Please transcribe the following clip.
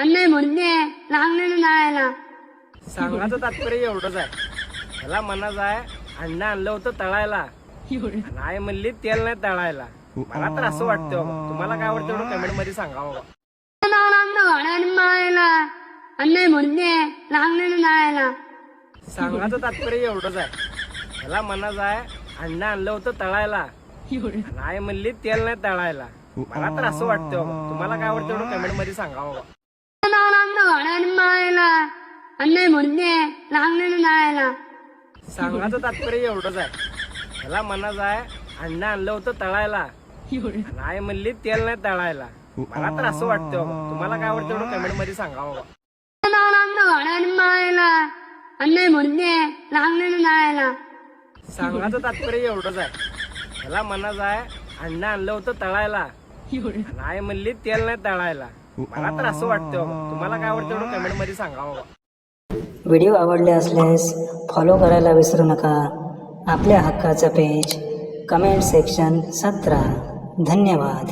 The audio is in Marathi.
अण्णा म्हणते लागलेलं जायला. सांगायचं तात्पर्य एवढंच आहे. त्याला मनाच आहे अण्णा आणलं होतं तळायला, नाही म्हणली तेल नाही तळायला. मला तर असं वाटतं बाबा. तुम्हाला काय वाटतं एवढं कमेंट मध्ये सांगा बाबा. अण्णा म्हणते लागलेलं जायला. सांगायचं तात्पर्य एवढंच आहे. त्याला मनाच आहे अण्णा आणलं होतं तळायला, नाही म्हणली तेल नाही तळायला. मला तर असं वाटतं बाबा. तुम्हाला काय वाटतं एवढं कमेंट मध्ये सांगा बाबा. अण्णा म्हणते लागलेलं जायला. सांगायचं तात्पर्य एवढंच आहे. त्याला मनाच आहे अण्णा आणलं होतं तळायला, नाही म्हणली तेल नाही तळायला. मला तर असं वाटतं बाबा. तुम्हाला काय वाटतं एवढं कमेंट मध्ये सांगा बाबा. अण्णा म्हणते लागलेलं जायला. सांगायचं तात्पर्य एवढंच आहे. त्याला मनाच आहे अण्णा आणलं होतं तळायला, नाही म्हणली तेल नाही तळायला. मला तर असं वाटतं बाबा. तुम्हाला काय वाटतं एवढं कमेंट मध्ये सांगा बाबा. व्हिडिओ आवडले असल्यास फॉलो करायला विसरू नका. आपल्या हक्काचं पेज कमेंट सेक्शन 17. धन्यवाद.